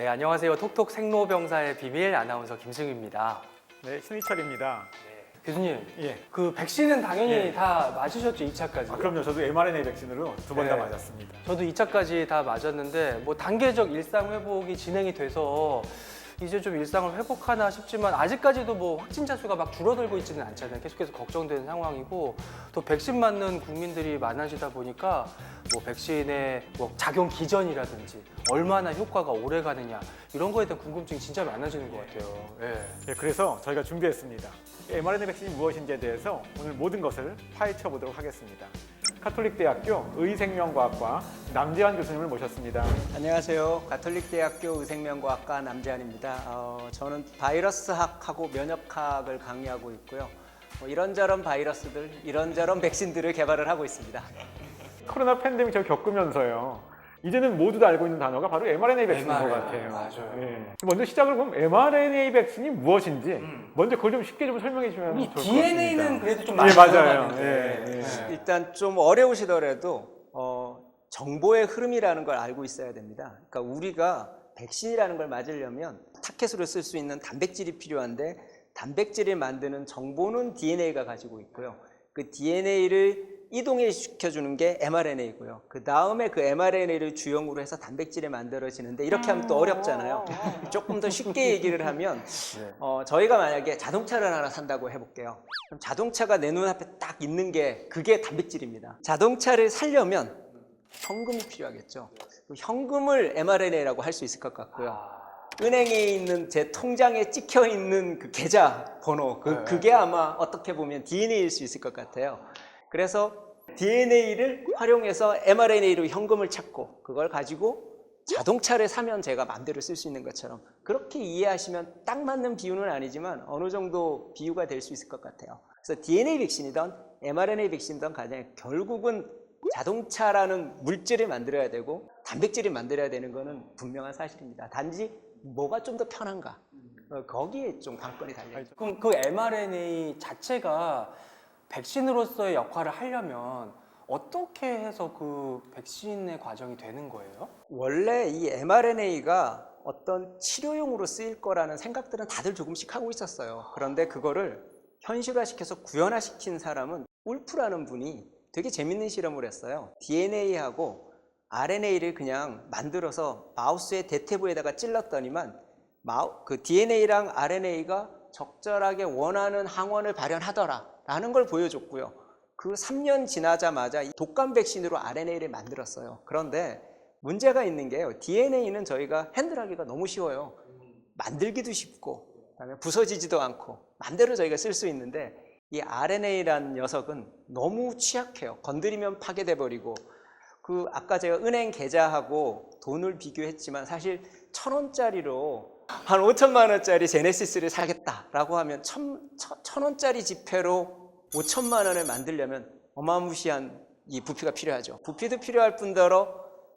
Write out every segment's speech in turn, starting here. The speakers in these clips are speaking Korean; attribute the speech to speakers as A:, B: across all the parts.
A: 네, 안녕하세요. 톡톡 생로병사의 비밀 아나운서 김승유입니다.
B: 네, 신희철입니다.
A: 교수님,
B: 예.
A: 그 백신은 당연히
B: 예.
A: 다 맞으셨죠, 2차까지?
B: 그럼요. 저도 mRNA 백신으로 두 번 다
A: 네.
B: 맞았습니다.
A: 저도 2차까지 다 맞았는데 뭐 단계적 일상 회복이 진행이 돼서 이제 좀 일상을 회복하나 싶지만 아직까지도 뭐 확진자 수가 막 줄어들고 있지는 않잖아요. 계속해서 걱정되는 상황이고 또 백신 맞는 국민들이 많아지다 보니까 뭐 백신의 뭐 작용 기전이라든지 얼마나 효과가 오래 가느냐 이런 거에 대한 궁금증이 진짜 많아지는 것 같아요. 예.
B: 예, 그래서 저희가 준비했습니다. mRNA 백신이 무엇인지에 대해서 오늘 모든 것을 파헤쳐 보도록 하겠습니다. 가톨릭대학교 의생명과학과 남재환 교수님을 모셨습니다.
C: 안녕하세요. 가톨릭대학교 의생명과학과 남재환입니다. 저는 바이러스학하고 면역학을 강의하고 있고요. 이런저런 바이러스들, 이런저런 백신들을 개발을 하고 있습니다.
B: 코로나 팬데믹 저희 겪으면서요. 이제는 모두 다 알고 있는 단어가 바로 mRNA 백신인 것 같아요.
A: 맞아요.
B: 예. 먼저 시작을 보면 mRNA 백신이 무엇인지 먼저 그걸 좀 쉽게 좀 설명해 주시면
A: 이
B: 좋을 것
A: DNA는
B: 같습니다.
A: 그래도 좀
B: 예,
A: 많이
B: 맞아요.
A: 들어가는데.
B: 예, 예.
C: 일단 좀 어려우시더라도 정보의 흐름이라는 걸 알고 있어야 됩니다. 그러니까 우리가 백신이라는 걸 맞으려면 타켓으로 쓸 수 있는 단백질이 필요한데 단백질을 만드는 정보는 DNA가 가지고 있고요. 그 DNA를 이동시켜주는 게 mRNA고요. 그 다음에 그 mRNA를 주형으로 해서 단백질이 만들어지는데 이렇게 하면 또 어렵잖아요. 조금 더 쉽게 얘기를 하면 저희가 만약에 자동차를 하나 산다고 해볼게요. 그럼 자동차가 내 눈앞에 딱 있는 게 그게 단백질입니다. 자동차를 사려면 현금이 필요하겠죠. 그 현금을 mRNA라고 할 수 있을 것 같고요. 은행에 있는 제 통장에 찍혀 있는 그 계좌 번호 그게 아마 어떻게 보면 DNA일 수 있을 것 같아요. 그래서 DNA를 활용해서 mRNA로 현금을 찾고 그걸 가지고 자동차를 사면 제가 마음대로 쓸 수 있는 것처럼 그렇게 이해하시면 딱 맞는 비유는 아니지만 어느 정도 비유가 될 수 있을 것 같아요. 그래서 DNA 백신이든 mRNA 백신이든 간에 결국은 자동차라는 물질을 만들어야 되고 단백질을 만들어야 되는 거는 분명한 사실입니다. 단지 뭐가 좀 더 편한가 거기에 좀 관건이 달려있죠.
A: 그럼 그 mRNA 자체가 백신으로서의 역할을 하려면 어떻게 해서 그 백신의 과정이 되는 거예요?
C: 원래 이 mRNA가 어떤 치료용으로 쓰일 거라는 생각들은 다들 조금씩 하고 있었어요. 그런데 그거를 현실화시켜서 구현화시킨 사람은 울프라는 분이 되게 재밌는 실험을 했어요. DNA하고 RNA를 그냥 만들어서 마우스의 대퇴부에다가 찔렀더니만 그 DNA랑 RNA가 적절하게 원하는 항원을 발현하더라 라는 걸 보여줬고요. 그 3년 지나자마자 독감 백신으로 RNA를 만들었어요. 그런데 문제가 있는 게요. DNA는 저희가 핸들하기가 너무 쉬워요. 만들기도 쉽고 그다음에 부서지지도 않고 마음대로 저희가 쓸 수 있는데 이 RNA라는 녀석은 너무 취약해요. 건드리면 파괴돼 버리고 그 아까 제가 은행 계좌하고 돈을 비교했지만 사실 1,000원짜리로 한 5천만 원짜리 제네시스를 사겠다라고 하면 1,000원짜리 지폐로 5천만 원을 만들려면 어마무시한 이 부피가 필요하죠. 부피도 필요할 뿐더러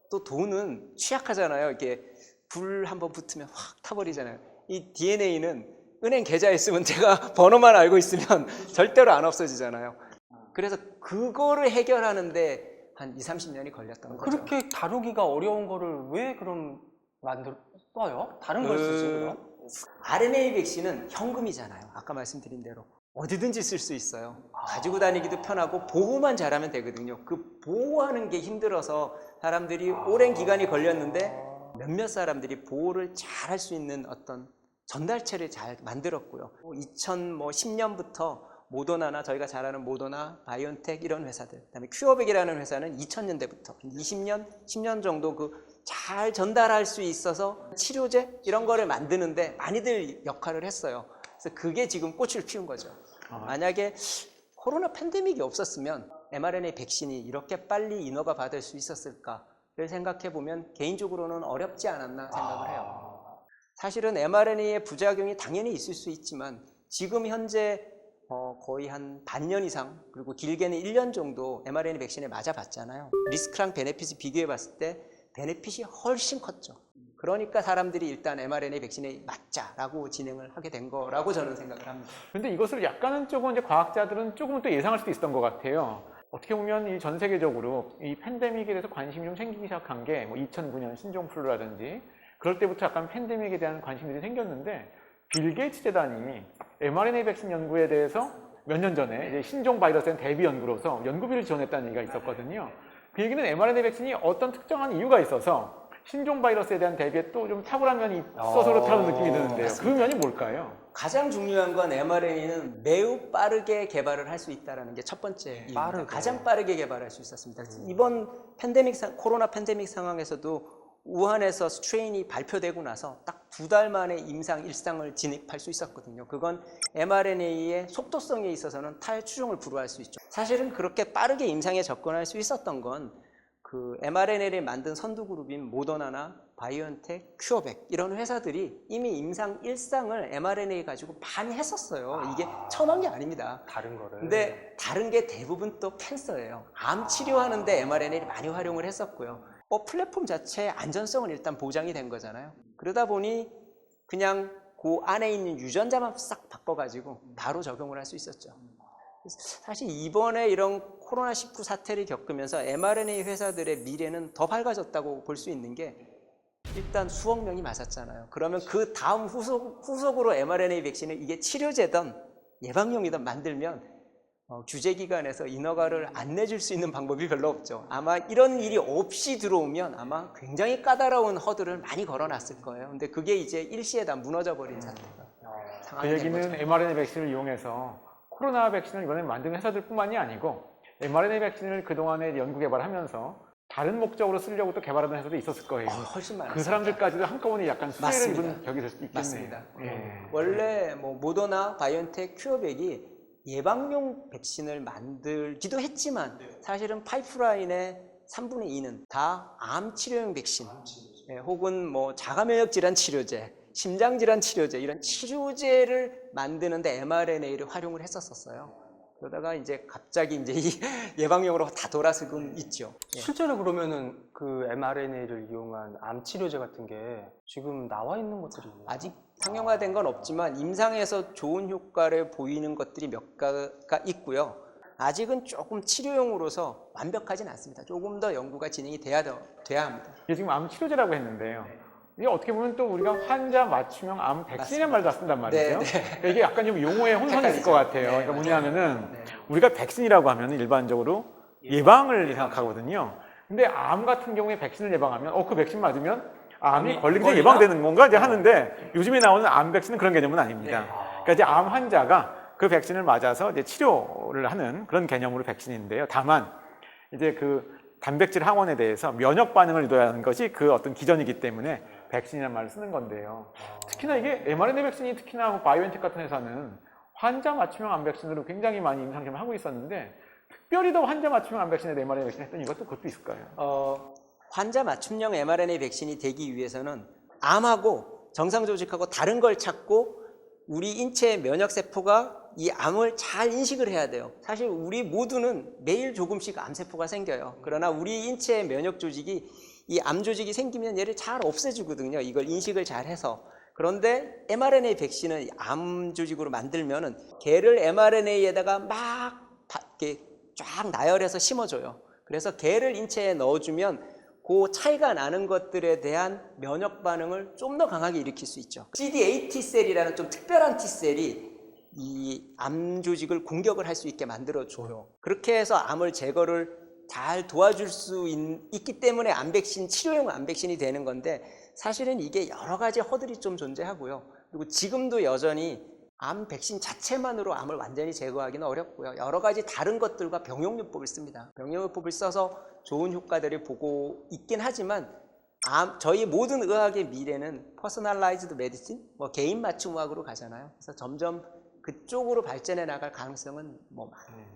C: 또 돈은 취약하잖아요. 이렇게 불 한번 붙으면 확 타버리잖아요. 이 DNA는 은행 계좌에 있으면 제가 번호만 알고 있으면 절대로 안 없어지잖아요. 그래서 그거를 해결하는데 한 20-30년이 걸렸던 거죠.
A: 그렇게 다루기가 어려운 거를 왜 그럼 써요? 다른 걸 쓰지 그럼?
C: RNA 백신은 현금이잖아요. 아까 말씀드린 대로 어디든지 쓸 수 있어요. 가지고 다니기도 편하고 보호만 잘하면 되거든요. 그 보호하는 게 힘들어서 사람들이 오랜 기간이 걸렸는데 몇몇 사람들이 보호를 잘 할 수 있는 어떤 전달체를 잘 만들었고요. 2010년부터 모더나나 저희가 잘 아는 모더나, 바이온텍 이런 회사들, 그다음에 큐어백이라는 회사는 2000년대부터 20년, 10년 정도 그 잘 전달할 수 있어서 치료제 이런 거를 만드는데 많이들 역할을 했어요. 그래서 그게 지금 꽃을 피운 거죠. 만약에 코로나 팬데믹이 없었으면 mRNA 백신이 이렇게 빨리 인허가 받을 수 있었을까를 생각해 보면 개인적으로는 어렵지 않았나 생각을 해요. 사실은 mRNA의 부작용이 당연히 있을 수 있지만 지금 현재 거의 한 반년 이상 그리고 길게는 1년 정도 mRNA 백신에 맞아봤잖아요. 리스크랑 베네핏을 비교해 봤을 때 베네핏이 훨씬 컸죠. 그러니까 사람들이 일단 mRNA 백신에 맞자라고 진행을 하게 된 거라고 저는 생각을 합니다.
B: 근데 이것을 약간은 조금 이제 과학자들은 조금은 또 예상할 수도 있었던 것 같아요. 어떻게 보면 이 전 세계적으로 이 팬데믹에 대해서 관심이 좀 생기기 시작한 게 뭐 2009년 신종플루라든지 그럴 때부터 약간 팬데믹에 대한 관심들이 생겼는데 빌 게이츠 재단이 mRNA 백신 연구에 대해서 몇 년 전에 이제 신종 바이러스에 대한 대비 연구로서 연구비를 지원했다는 얘기가 있었거든요. 그 얘기는 mRNA 백신이 어떤 특정한 이유가 있어서 신종 바이러스에 대한 대비에 또 좀 탁월한 면이 있어서 그렇다는 느낌이 드는데요.
C: 맞습니다.
B: 그 면이 뭘까요?
C: 가장 중요한 건 mRNA는 매우 빠르게 개발을 할 수 있다는 게 첫 번째 이유입니다.
A: 빠르게.
C: 가장 빠르게 개발할 수 있었습니다. 이번 코로나 팬데믹 상황에서도 우한에서 스트레인이 발표되고 나서 딱 2달 만에 임상 일상을 진입할 수 있었거든요. 그건 mRNA의 속도성에 있어서는 탈추종을 불허할 수 있죠. 사실은 그렇게 빠르게 임상에 접근할 수 있었던 건 그 mRNA를 만든 선두 그룹인 모더나나 바이오엔텍, 큐어백 이런 회사들이 이미 임상 1상을 mRNA 가지고 많이 했었어요. 이게 처음 한 게 아닙니다.
A: 다른 거를.
C: 근데 다른 게 대부분 또 캔서예요. 암 치료하는데 mRNA를 많이 활용을 했었고요. 플랫폼 자체의 안전성은 일단 보장이 된 거잖아요. 그러다 보니 그냥 그 안에 있는 유전자만 싹 바꿔가지고 바로 적용을 할 수 있었죠. 사실 이번에 이런 코로나19 사태를 겪으면서 mRNA 회사들의 미래는 더 밝아졌다고 볼 수 있는 게 일단 수억 명이 맞았잖아요. 그러면 그 다음 후속으로 mRNA 백신을 이게 치료제든 예방용이든 만들면 규제기관에서 인허가를 안 내줄 수 있는 방법이 별로 없죠. 아마 이런 일이 없이 들어오면 아마 굉장히 까다로운 허들을 많이 걸어놨을 거예요. 근데 그게 이제 일시에 다 무너져버린 상태가
B: 그
C: 상황이 된
B: 얘기는
C: 거죠.
B: mRNA 백신을 이용해서 코로나 백신을 이번에 만든 회사들뿐만이 아니고 mRNA 백신을 그동안에 연구 개발하면서 다른 목적으로 쓰려고 또 개발하던 회사도 있었을 거예요.
C: 훨씬 많았습니다.
B: 그 사람들까지도 한꺼번에 약간 수혜를
C: 맞습니다.
B: 입은 격이 될 수도 있겠네요.
C: 맞습니다.
B: 예.
C: 원래 모더나, 바이오엔텍, 큐어백이 예방용 백신을 만들기도 했지만 사실은 파이프라인의 3분의 2는 다 암 치료용 백신 혹은 자가 면역 질환 치료제, 심장 질환 치료제 이런 치료제를 만드는데 mRNA를 활용을 했었어요. 그러다가 이제 갑자기 이제 이 예방용으로 다 돌아서고 있죠. 예.
A: 실제로 그러면은 그 mRNA를 이용한 암 치료제 같은 게 지금 나와 있는 것들이 있나요?
C: 아직 상용화된 건 없지만 임상에서 좋은 효과를 보이는 것들이 몇 가지가 있고요. 아직은 조금 치료용으로서 완벽하진 않습니다. 조금 더 연구가 진행이 돼야 합니다.
B: 이게 지금 암 치료제라고 했는데요. 이게 어떻게 보면 또 우리가 환자 맞춤형 암 백신이라는 말도 쓴단 말이죠. 그러니까 이게 약간 좀 용어에 혼선이 있을 것 같아요. 그러니까 뭐냐면은 우리가 백신이라고 하면 일반적으로 예방을 생각하거든요. 근데 암 같은 경우에 백신을 예방하면 그 백신 맞으면 암이 걸리기 전에 예방되는 건가 이제 하는데 요즘에 나오는 암 백신은 그런 개념은 아닙니다. 그러니까 이제 암 환자가 그 백신을 맞아서 이제 치료를 하는 그런 개념으로 백신인데요. 다만 이제 그 단백질 항원에 대해서 면역 반응을 유도하는 것이 그 어떤 기전이기 때문에 백신이라는 말을 쓰는 건데요. 특히나 이게 mRNA 백신이 특히나 바이오엔텍 같은 회사는 환자 맞춤형 암 백신으로 굉장히 많이 임상 시험을 하고 있었는데 특별히 더 환자 맞춤형 암 백신에 mRNA 백신 했던 그것도 있을까요?
C: 환자 맞춤형 mRNA 백신이 되기 위해서는 암하고 정상 조직하고 다른 걸 찾고 우리 인체의 면역세포가 이 암을 잘 인식을 해야 돼요. 사실 우리 모두는 매일 조금씩 암세포가 생겨요. 그러나 우리 인체의 면역 조직이 이 암 조직이 생기면 얘를 잘 없애주거든요. 이걸 인식을 잘 해서. 그런데 mRNA 백신은 암 조직으로 만들면은 걔를 mRNA에다가 막 이렇게 쫙 나열해서 심어줘요. 그래서 걔를 인체에 넣어주면 그 차이가 나는 것들에 대한 면역 반응을 좀 더 강하게 일으킬 수 있죠. CD8 T셀이라는 좀 특별한 T셀이 이 암 조직을 공격을 할 수 있게 만들어줘요. 그렇게 해서 암을 제거를 잘 도와줄 수 있기 때문에 암 백신, 치료용 암 백신이 되는 건데 사실은 이게 여러 가지 허들이 좀 존재하고요. 그리고 지금도 여전히 암 백신 자체만으로 암을 완전히 제거하기는 어렵고요. 여러 가지 다른 것들과 병용요법을 씁니다. 병용요법을 써서 좋은 효과들을 보고 있긴 하지만 저희 모든 의학의 미래는 퍼스널라이즈드 메디신, 개인 맞춤의학으로 가잖아요. 그래서 점점 그쪽으로 발전해 나갈 가능성은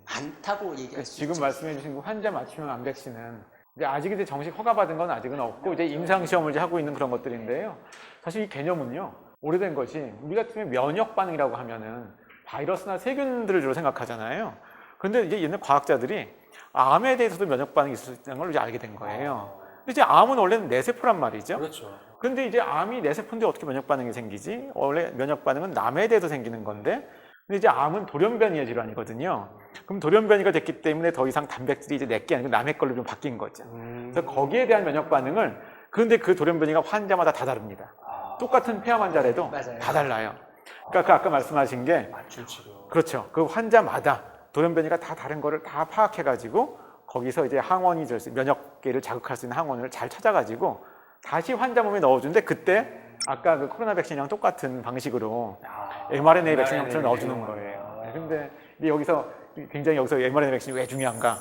C: 많다고 얘기할 수
B: 지금
C: 있죠.
B: 말씀해 주신 그 환자 맞춤형 암 백신은 이제 아직 이제 정식 허가받은 건 아직은 없고 이제 임상 시험을 이제 하고 있는 그런 것들인데요. 사실 이 개념은요. 오래된 것이 우리 같으면 면역 반응이라고 하면은 바이러스나 세균들을 주로 생각하잖아요. 그런데 이제 옛날 과학자들이 암에 대해서도 면역 반응이 있을 수 있다는 걸 이제 알게 된 거예요. 근데 이제 암은 원래는 뇌세포란 말이죠.
A: 그렇죠.
B: 그런데 이제 암이 뇌세포인데 어떻게 면역 반응이 생기지? 원래 면역 반응은 남에 대해서 생기는 건데, 근데 이제 암은 돌연변이의 질환이거든요. 그럼 돌연변이가 됐기 때문에 더 이상 단백질이 이제 내게 아니고 남의 걸로 좀 바뀐 거죠. 그래서 거기에 대한 면역 반응을 그런데 그 돌연변이가 환자마다 다 다릅니다. 똑같은 폐암 환자라도
C: 맞아요.
B: 다 달라요. 그러니까 그 아까 말씀하신 게
A: 맞춤 치료.
B: 그렇죠. 그 환자마다 돌연변이가 다 다른 거를 다 파악해가지고 거기서 이제 항원이 될 수, 면역계를 자극할 수 있는 항원을 잘 찾아가지고 다시 환자 몸에 넣어주는데 그때 아까 그 코로나 백신이랑 똑같은 방식으로 mRNA 백신형처럼 넣어주는 거예요. 근데 여기서 굉장히 여기서 mRNA 백신이 왜 중요한가?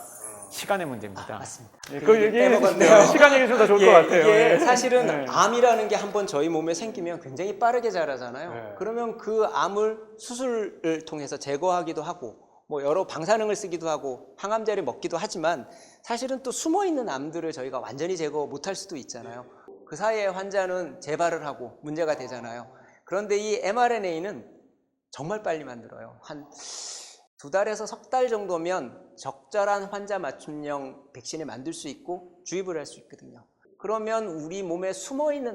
B: 시간의 문제입니다.
C: 맞습니다.
B: 예,
C: 그
B: 그걸
C: 얘기
B: 얘기해
C: 빼먹었네요.
B: 주시면 시간 얘기해 주면 더 좋을 것 같아요.
C: 이게
B: 예.
C: 사실은
B: 네.
C: 암이라는 게 한번 저희 몸에 생기면 굉장히 빠르게 자라잖아요.
A: 네.
C: 그러면 그 암을 수술을 통해서 제거하기도 하고 뭐 여러 방사능을 쓰기도 하고 항암제를 먹기도 하지만 사실은 또 숨어 있는 암들을 저희가 완전히 제거 못할 수도 있잖아요. 그 사이에 환자는 재발을 하고 문제가 되잖아요. 그런데 이 mRNA는 정말 빨리 만들어요. 한 2달에서 석 달 정도면 적절한 환자 맞춤형 백신을 만들 수 있고 주입을 할 수 있거든요. 그러면 우리 몸에 숨어 있는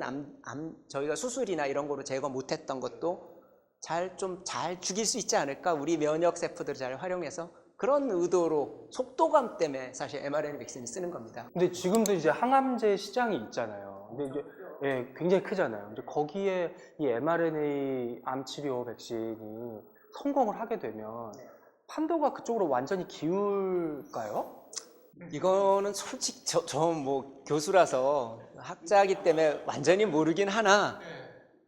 C: 저희가 수술이나 이런 거로 제거 못했던 것도 잘 죽일 수 있지 않을까? 우리 면역 세포들을 잘 활용해서 그런 의도로 속도감 때문에 사실 mRNA 백신을 쓰는 겁니다.
A: 근데 지금도 이제 항암제 시장이 있잖아요. 근데 이제 예, 굉장히 크잖아요. 이제 거기에 이 mRNA 암 치료 백신이 성공을 하게 되면 판도가 그쪽으로 완전히 기울까요?
C: 이거는 솔직히 저 뭐 교수라서 학자이기 때문에 완전히 모르긴 하나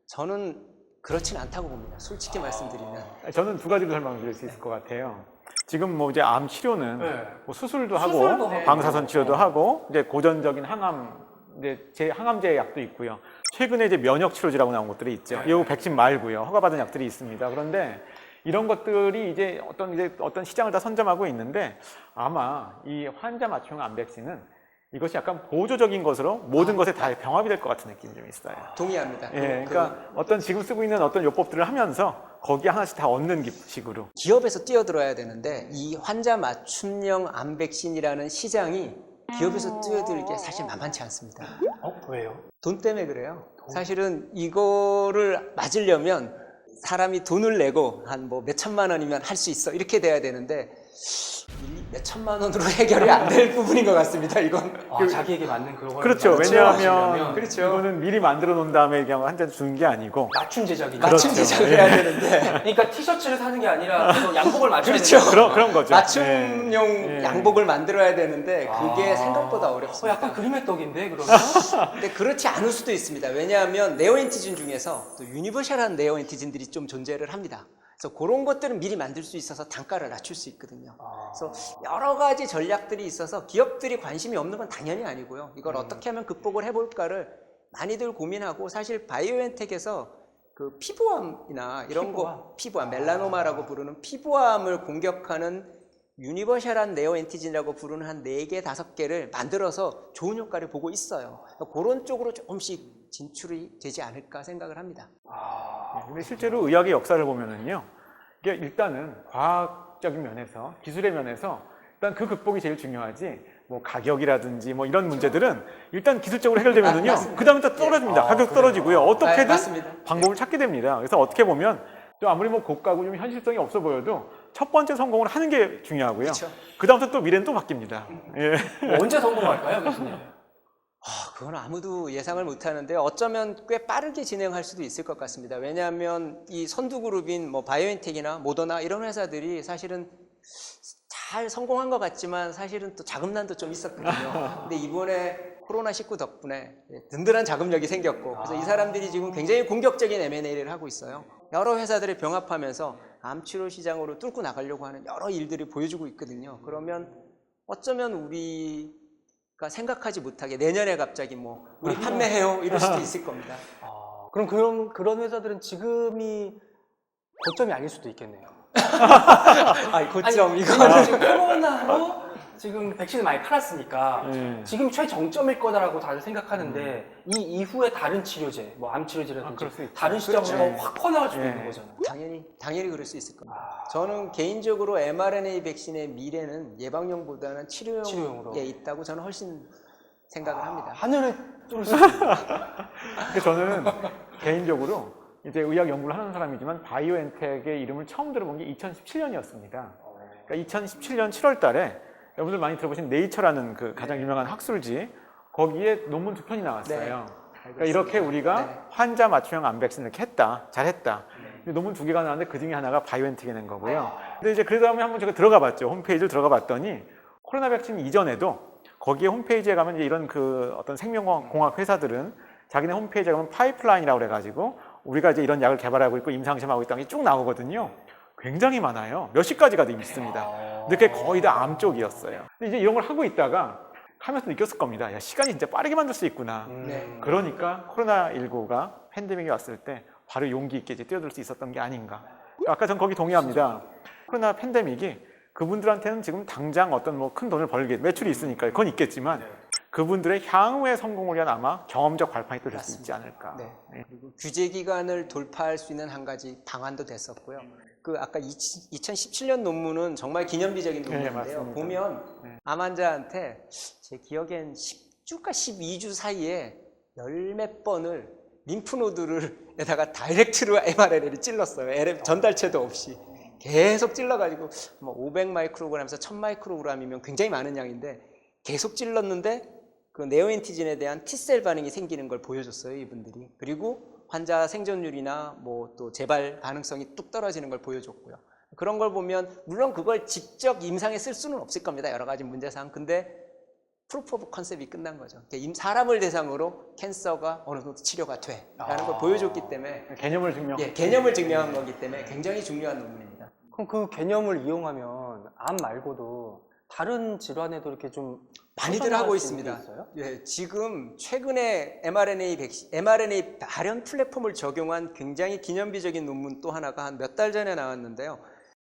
C: 저는 그렇진 않다고 봅니다. 솔직히 말씀드리면.
B: 저는 두 가지로 설명드릴 수 있을 것 같아요. 지금 뭐 이제 암 치료는
A: 네.
B: 뭐 수술도 하고
A: 수술도 하고.
B: 방사선 치료도 하고 이제 고전적인 항암 이제 항암제 약도 있고요. 최근에 이제 면역 치료제라고 나온 것들이 있죠. 이 백신 말고요. 허가받은 약들이 있습니다. 그런데 이런 것들이 이제 어떤 시장을 다 선점하고 있는데 아마 이 환자 맞춤형 암 백신은 이것이 약간 보조적인 것으로 모든 것에 다 병합이 될 것 같은 느낌이 좀 있어요.
C: 동의합니다.
B: 예, 그러니까 어떤 지금 쓰고 있는 어떤 요법들을 하면서 거기에 하나씩 다 얻는 식으로.
C: 기업에서 뛰어들어야 되는데 이 환자 맞춤형 암 백신이라는 시장이 기업에서 뛰어들게 사실 만만치 않습니다.
A: 왜요?
C: 돈 때문에 그래요. 사실은 이거를 맞으려면 사람이 돈을 내고 한 뭐 몇천만 원이면 할 수 있어 이렇게 돼야 되는데 몇천만 원으로 해결이 안 될 부분인 것 같습니다. 이건
A: 자기에게 맞는 그걸
B: 그렇죠. 왜냐하면
C: 그렇죠.
B: 이거는 미리 만들어 놓은 다음에 그냥 한 잔 주는 게 아니고
A: 맞춤 제작이니까.
C: 맞춤
B: 그렇죠.
C: 제작을 해야 되는데
A: 그러니까 티셔츠를 사는 게 아니라 계속 양복을 맞춰야
C: 그렇죠.
A: 되는
B: 그런 거죠.
C: 맞춤용
B: 예.
C: 양복을 만들어야 되는데 그게
A: 아.
C: 생각보다 어렵습니다.
A: 약간 그림의 떡인데 그러면?
C: 근데 그렇지 않을 수도 있습니다. 왜냐하면 네오엔티진 중에서 또 유니버셜한 네오엔티진들이 좀 존재를 합니다. 그래서 그런 것들은 미리 만들 수 있어서 단가를 낮출 수 있거든요. 그래서 여러 가지 전략들이 있어서 기업들이 관심이 없는 건 당연히 아니고요. 이걸 어떻게 하면 극복을 해볼까를 많이들 고민하고 사실 바이오엔텍에서 그 피부암이나 이런 피부암, 멜라노마라고 부르는 피부암을 공격하는 유니버셜한 네오엔티진이라고 부르는 한 4개, 5개를 만들어서 좋은 효과를 보고 있어요. 그런 쪽으로 조금씩 진출이 되지 않을까 생각을 합니다.
B: 근데 실제로 의학의 역사를 보면은요, 이게 일단은 과학적인 면에서, 기술의 면에서 일단 그 극복이 제일 중요하지. 뭐 가격이라든지 뭐 이런 문제들은 일단 기술적으로 해결되면은요,
C: 맞습니다.
B: 그 다음에 또 떨어집니다. 가격 떨어지고요. 어떻게든
C: 맞습니다.
B: 방법을 찾게 됩니다. 그래서 어떻게 보면 좀 아무리 뭐 고가고 좀 현실성이 없어 보여도 첫 번째 성공을 하는 게 중요하고요.
C: 그렇죠.
B: 그 다음부터 또 미래는 또 바뀝니다. 예.
A: 언제 성공할까요, 교수님?
C: 그건 아무도 예상을 못하는데 어쩌면 꽤 빠르게 진행할 수도 있을 것 같습니다. 왜냐하면 이 선두그룹인 뭐 바이오엔텍이나 모더나 이런 회사들이 사실은 잘 성공한 것 같지만 사실은 또 자금난도 좀 있었거든요. 근데 이번에 코로나19 덕분에 든든한 자금력이 생겼고 그래서 이 사람들이 지금 굉장히 공격적인 M&A를 하고 있어요. 여러 회사들을 병합하면서 암치료 시장으로 뚫고 나가려고 하는 여러 일들을 보여주고 있거든요. 그러면 어쩌면 우리가 생각하지 못하게 내년에 갑자기 뭐 우리 판매해요 이럴 수도 있을 겁니다.
A: 그럼 그런 회사들은 지금이 고점이 아닐 수도 있겠네요.
C: 고점
A: 아니,
C: 이거는
A: 왜냐면 지금 코로나로 지금 백신을 많이 팔았으니까 지금 최정점일 거다라고 다들 생각하는데 이 이후에 다른 치료제, 뭐 암 치료제라든지
B: 그럴 수 있죠.
A: 다른 시장으로
C: 그렇죠.
A: 확 퍼나갈 수도
B: 예.
A: 있는 거잖아요.
C: 당연히 그럴 수 있을 겁니다. 저는 개인적으로 mRNA 백신의 미래는 예방용보다는 치료용에
A: 치료용으로.
C: 있다고 저는 훨씬 생각을 합니다.
A: 하늘을 뚫을 수 있는.
B: 근데 저는 개인적으로 이제 의학 연구를 하는 사람이지만 바이오엔텍의 이름을 처음 들어본 게 2017년이었습니다. 그러니까 2017년 7월 달에 여러분들 많이 들어보신 네이처라는 그 가장 유명한 학술지 거기에 논문 2편이 나왔어요. 그러니까 이렇게 우리가
C: 네.
B: 환자 맞춤형 암 백신 이렇게 했다, 잘했다. 근데 논문 2개가 나왔는데 그 중에 하나가 바이오엔텍이 낸 거고요. 근데 이제 그 다음에 한번 제가 들어가 봤죠. 홈페이지를 들어가 봤더니 코로나 백신 이전에도 거기에 홈페이지에 가면 이제 이런 그 어떤 생명공학 회사들은 자기네 홈페이지에 가면 파이프라인이라고 그래가지고 우리가 이제 이런 약을 개발하고 있고 임상시험하고 있다는 게 쭉 나오거든요. 굉장히 많아요. 몇십 가지가 있습니다. 근데 그게 거의 다 암 쪽이었어요. 근데 이제 이런 걸 하고 있다가 하면서 느꼈을 겁니다. 야, 시간이 진짜 빠르게 만들 수 있구나.
C: 네.
B: 그러니까 코로나19가 팬데믹이 왔을 때 바로 용기 있게 이제 뛰어들 수 있었던 게 아닌가. 아까 전 거기 동의합니다. 코로나 팬데믹이 그분들한테는 지금 당장 어떤 뭐 큰 돈을 벌게 매출이 있으니까 그건 있겠지만 그분들의 향후의 성공을 위한 아마 경험적 발판이 또 될 수 있지 않을까.
C: 네. 그리고 규제 기간을 돌파할 수 있는 한 가지 방안도 됐었고요. 그 아까 2017년 논문은 정말 기념비적인 논문인데요.
B: 맞습니다.
C: 보면 암 환자한테 제 기억엔 10주가 12주 사이에 열 몇 번을 림프노드를에다가 다이렉트로 mRNA를 찔렀어요. 전달체도 없이. 계속 찔러가지고 뭐 500 마이크로그램에서 1000 마이크로그램이면 굉장히 많은 양인데 계속 찔렀는데 그 네오엔티진에 대한 T셀 반응이 생기는 걸 보여줬어요, 이분들이. 그리고 환자 생존율이나 뭐 또 재발 가능성이 뚝 떨어지는 걸 보여줬고요. 그런 걸 보면 물론 그걸 직접 임상에 쓸 수는 없을 겁니다. 여러 가지 문제상. 근데 프루프 오브 컨셉이 끝난 거죠. 사람을 대상으로 캔서가 어느 정도 치료가 돼라는 걸 보여줬기 때문에
B: 개념을 증명.
C: 개념을 증명한 거기 때문에 굉장히 중요한 논문입니다.
A: 그럼 그 개념을 이용하면 암 말고도 다른 질환에도 이렇게 좀
C: 많이들 하고 있습니다. 예, 지금 최근에 mRNA 발현 플랫폼을 적용한 굉장히 기념비적인 논문 또 하나가 한 몇 달 전에 나왔는데요.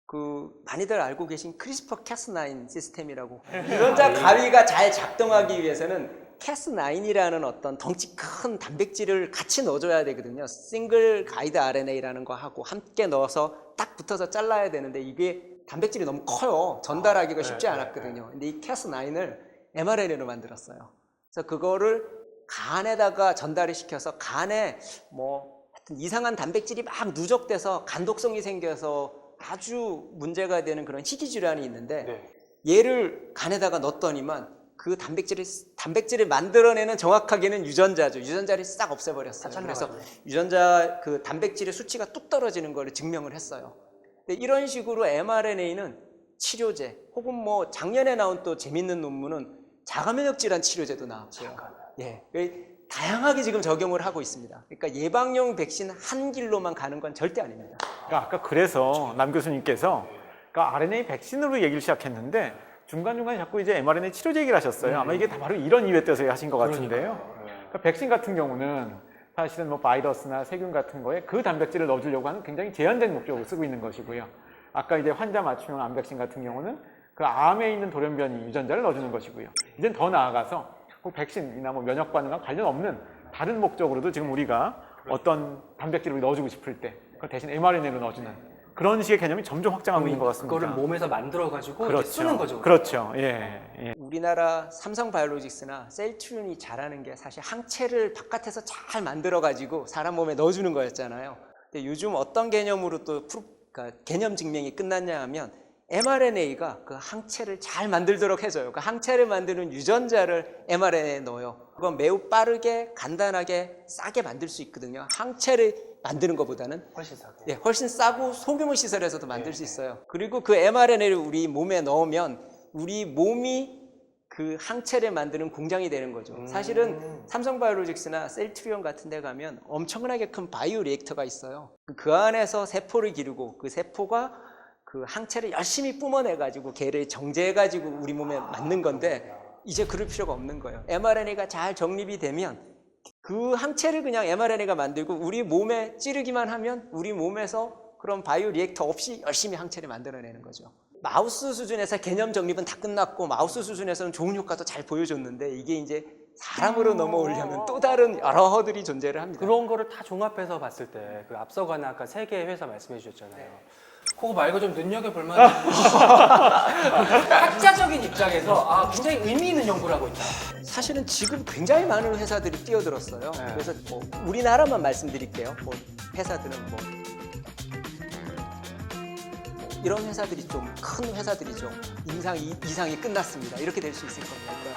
C: 그 많이들 알고 계신 크리스퍼 캐스9 시스템이라고 유전자 가위가 잘 작동하기 위해서는 캐스9이라는 어떤 덩치 큰 단백질을 같이 넣어줘야 되거든요. 싱글 가이드 RNA라는 거 하고 함께 넣어서 딱 붙어서 잘라야 되는데 이게 단백질이 너무 커요. 전달하기가 쉽지 않았거든요. 근데 이 캐스9을 mRNA로 만들었어요. 그래서 그거를 간에다가 전달을 시켜서 간에 뭐 하여튼 이상한 단백질이 막 누적돼서 간독성이 생겨서 아주 문제가 되는 그런 희귀 질환이 있는데 얘를 간에다가 넣었더니만 그 단백질을 만들어내는 정확하게는 유전자죠. 유전자를 싹 없애버렸어요. 그래서 유전자 그 단백질의 수치가 뚝 떨어지는 걸 증명을 했어요. 근데 이런 식으로 mRNA는 치료제 혹은 뭐 작년에 나온 또 재밌는 논문은 자가면역 질환 치료제도 나왔고요. 예, 다양하게 지금 적용을 하고 있습니다. 그러니까 예방용 백신 한 길로만 가는 건 절대 아닙니다.
B: 그러니까 아까 그래서 남 교수님께서 그러니까 RNA 백신으로 얘기를 시작했는데 중간중간에 자꾸 이제 mRNA 치료제 얘기를 하셨어요. 아마 이게 다 바로 이런 이유에 따라서 하신 것 같은데요. 그러니까 백신 같은 경우는 사실은 뭐 바이러스나 세균 같은 거에 그 단백질을 넣어주려고 하는 굉장히 제한된 목적으로 쓰고 있는 것이고요. 아까 이제 환자 맞춤형 암 백신 같은 경우는 그 암에 있는 돌연변이 유전자를 넣어주는 것이고요. 이젠 더 나아가서 그 백신이나 뭐 면역 반응과 관련 없는 다른 목적으로도 지금 우리가 어떤 단백질을 넣어주고 싶을 때 그 대신 mRNA로 넣어주는 그런 식의 개념이 점점 확장하고 있는 것 같습니다.
A: 그거를 몸에서 만들어가지고
B: 그렇죠.
A: 쓰는 거죠.
B: 그렇죠. 예.
C: 우리나라 삼성바이오로직스나 셀트리온이 잘하는 게 사실 항체를 바깥에서 잘 만들어가지고 사람 몸에 넣어주는 거였잖아요. 근데 요즘 어떤 개념으로 또 그러니까 개념 증명이 끝났냐 하면 mRNA가 그 항체를 잘 만들도록 해줘요. 그 항체를 만드는 유전자를 mRNA에 넣어요. 그건 매우 빠르게, 간단하게, 싸게 만들 수 있거든요. 항체를 만드는 것보다는
A: 훨씬 싸고.
C: 예, 훨씬 싸고 소규모 시설에서도 만들 수 있어요. 그리고 그 mRNA를 우리 몸에 넣으면 우리 몸이 그 항체를 만드는 공장이 되는 거죠. 사실은 삼성바이오로직스나 셀트리온 같은 데 가면 엄청나게 큰 바이오 리액터가 있어요. 그 안에서 세포를 기르고 그 세포가 그 항체를 열심히 뿜어내가지고 걔를 정제해가지고 우리 몸에 맞는 건데 이제 그럴 필요가 없는 거예요. mRNA가 잘 정립이 되면 그 항체를 그냥 mRNA가 만들고 우리 몸에 찌르기만 하면 우리 몸에서 그런 바이오 리액터 없이 열심히 항체를 만들어내는 거죠. 마우스 수준에서 개념 정립은 다 끝났고 마우스 수준에서는 좋은 효과도 잘 보여줬는데 이게 이제 사람으로 넘어오려면 또 다른 여러 허들이 존재를 합니다.
A: 그런 거를 다 종합해서 봤을 때 그 앞서가는 아까 세 개의 회사 말씀해 주셨잖아요. 그거 말고 좀 눈여겨볼 만한 학자적인 입장에서 굉장히 의미 있는 연구를 하고 있다.
C: 사실은 지금 굉장히 많은 회사들이 뛰어들었어요. 그래서 뭐 우리나라만 말씀드릴게요. 뭐 회사들은 뭐 이런 회사들이 좀 큰 회사들이죠. 임상 이상이 끝났습니다. 이렇게 될 수 있을 겁니다.